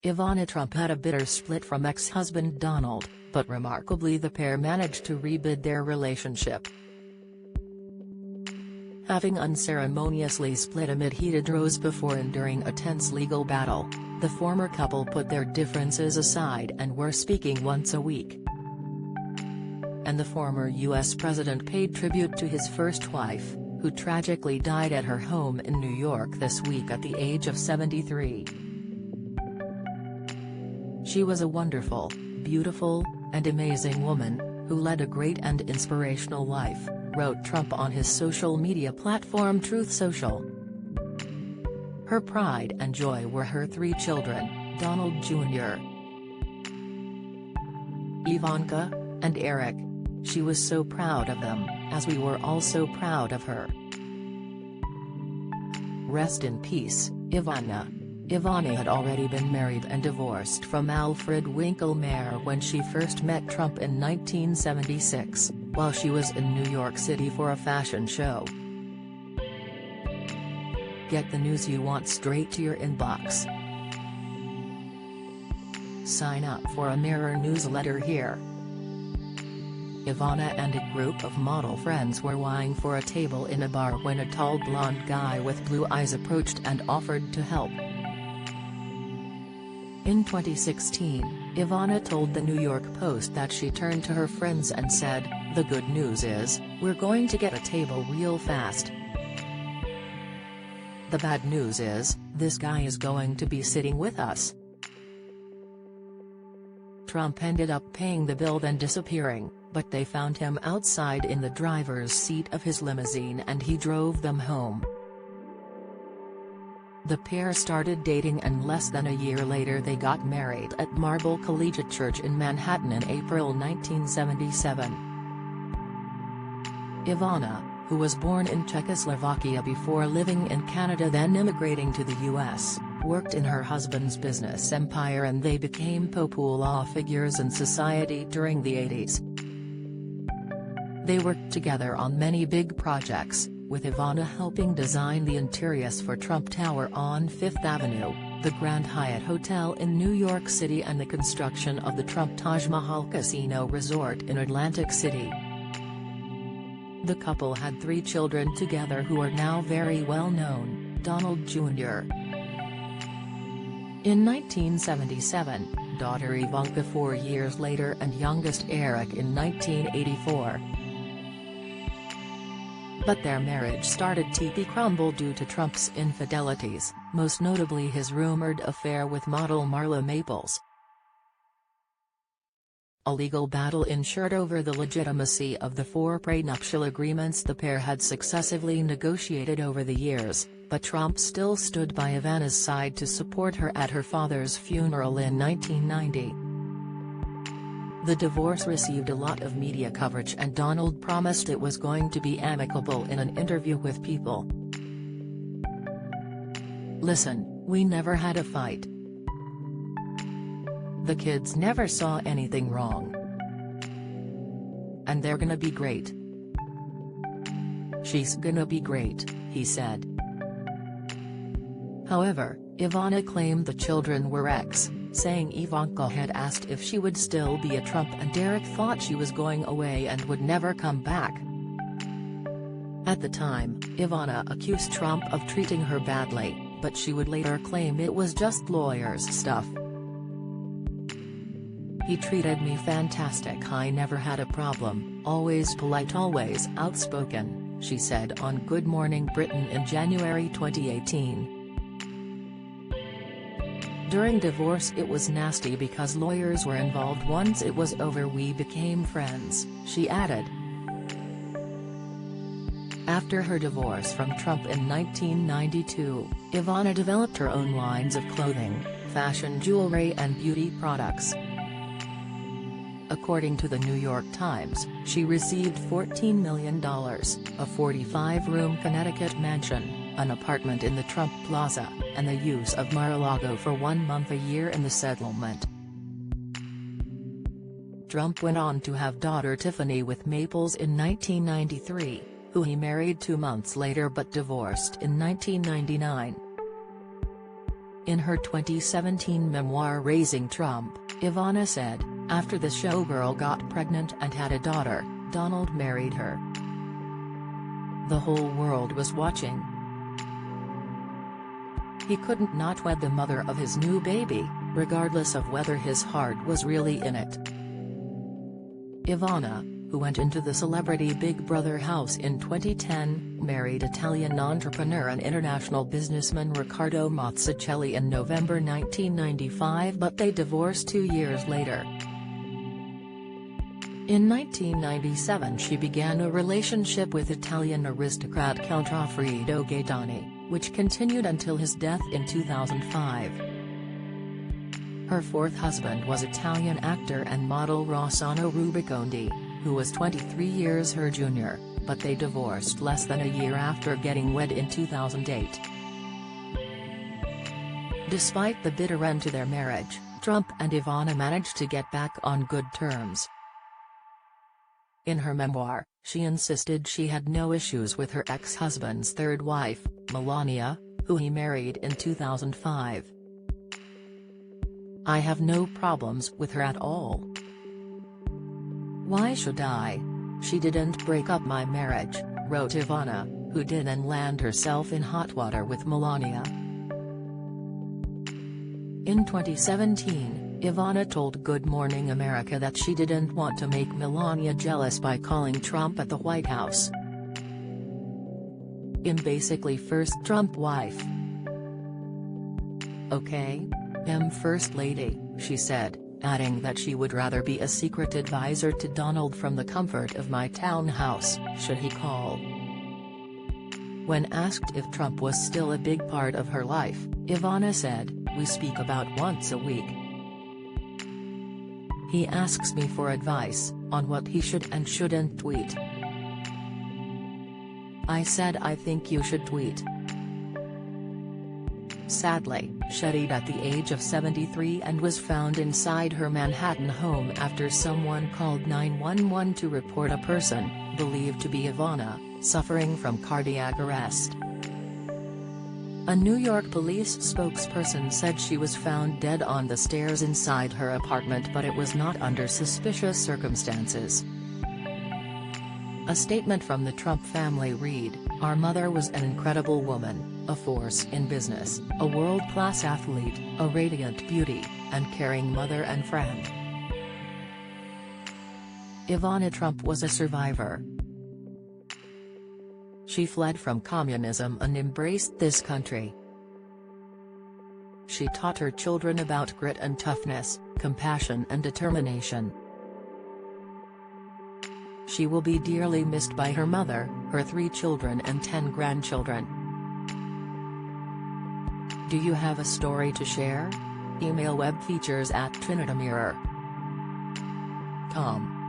Ivana Trump had a bitter split from ex-husband Donald, but remarkably the pair managed to rebuild their relationship. Having unceremoniously split amid heated rows before and during a tense legal battle, the former couple put their differences aside and were speaking once a week. And the former U.S. president paid tribute to his first wife, who tragically died at her home in New York this week at the age of 73. She was a wonderful, beautiful, and amazing woman, who led a great and inspirational life, wrote Trump on his social media platform Truth Social. Her pride and joy were her 3 children, Donald Jr., Ivanka, and Eric. She was so proud of them, as we were all so proud of her. Rest in peace, Ivana. Ivana had already been married and divorced from Alfred Winkelmeyer when she first met Trump in 1976, while she was in New York City for a fashion show. Get the news you want straight to your inbox. Sign up for a Mirror newsletter here. Ivana and a group of model friends were vying for a table in a bar when a tall blonde guy with blue eyes approached and offered to help. In 2016, Ivana told the New York Post that she turned to her friends and said, "The good news is, we're going to get a table real fast. The bad news is, this guy is going to be sitting with us." Trump ended up paying the bill then disappearing, but they found him outside in the driver's seat of his limousine and he drove them home. The pair started dating and less than a year later they got married at Marble Collegiate Church in Manhattan in April 1977. Ivana, who was born in Czechoslovakia before living in Canada then immigrating to the U.S., worked in her husband's business empire and they became popular figures in society during the 80s. They worked together on many big projects, with Ivana helping design the interiors for Trump Tower on Fifth Avenue, the Grand Hyatt Hotel in New York City and the construction of the Trump Taj Mahal Casino Resort in Atlantic City. The couple had 3 children together who are now very well known, Donald Jr. In 1977, daughter Ivanka 4 years later and youngest Eric in 1984. But their marriage started to crumble due to Trump's infidelities, most notably his rumored affair with model Marla Maples. A legal battle ensured over the legitimacy of the 4 prenuptial agreements the pair had successively negotiated over the years, but Trump still stood by Ivana's side to support her at her father's funeral in 1990. The divorce received a lot of media coverage and Donald promised it was going to be amicable in an interview with People. "Listen, we never had a fight. The kids never saw anything wrong. And they're gonna be great. She's gonna be great," he said. However, Ivana claimed the children were ex, saying Ivanka had asked if she would still be a Trump and Derek thought she was going away and would never come back. At the time, Ivana accused Trump of treating her badly, but she would later claim it was just lawyers' stuff. "He treated me fantastic. I never had a problem, always polite, always outspoken," she said on Good Morning Britain in January 2018. During divorce it was nasty because lawyers were involved. Once it was over we became friends, she added. After her divorce from Trump in 1992, Ivana developed her own lines of clothing, fashion jewelry and beauty products. According to the New York Times, she received $14 million, a 45-room Connecticut mansion, an apartment in the Trump Plaza, and the use of Mar-a-Lago for 1 month a year in the settlement. Trump went on to have daughter Tiffany with Maples in 1993, who he married 2 months later but divorced in 1999. In her 2017 memoir Raising Trump, Ivana said, after the showgirl got pregnant and had a daughter, Donald married her. The whole world was watching. He couldn't not wed the mother of his new baby, regardless of whether his heart was really in it. Ivana, who went into the celebrity Big Brother house in 2010, married Italian entrepreneur and international businessman Riccardo Mazzucchelli in November 1995, but they divorced 2 years later. In 1997 she began a relationship with Italian aristocrat Count Alfredo Gaetani, which continued until his death in 2005. Her fourth husband was Italian actor and model Rossano Rubicondi, who was 23 years her junior, but they divorced less than a year after getting wed in 2008. Despite the bitter end to their marriage, Trump and Ivana managed to get back on good terms. In her memoir, she insisted she had no issues with her ex-husband's third wife, Melania, who he married in 2005. "I have no problems with her at all. Why should I? She didn't break up my marriage," wrote Ivana, who didn't land herself in hot water with Melania. In 2017, Ivana told Good Morning America that she didn't want to make Melania jealous by calling Trump at the White House. "I'm basically first Trump wife. Okay? I'm First Lady," she said, adding that she would rather be a secret advisor to Donald from the comfort of my townhouse, should he call. When asked if Trump was still a big part of her life, Ivana said, "We speak about once a week. He asks me for advice, on what he should and shouldn't tweet. I said I think you should tweet." Sadly, she died at the age of 73 and was found inside her Manhattan home after someone called 911 to report a person, believed to be Ivana, suffering from cardiac arrest. A New York police spokesperson said she was found dead on the stairs inside her apartment, but it was not under suspicious circumstances. A statement from the Trump family read, "Our mother was an incredible woman, a force in business, a world-class athlete, a radiant beauty, and caring mother and friend." Ivana Trump was a survivor. She fled from communism and embraced this country. She taught her children about grit and toughness, compassion and determination. She will be dearly missed by her mother, her 3 children and 10 grandchildren. Do you have a story to share? Email webfeatures@trinitymirror.com.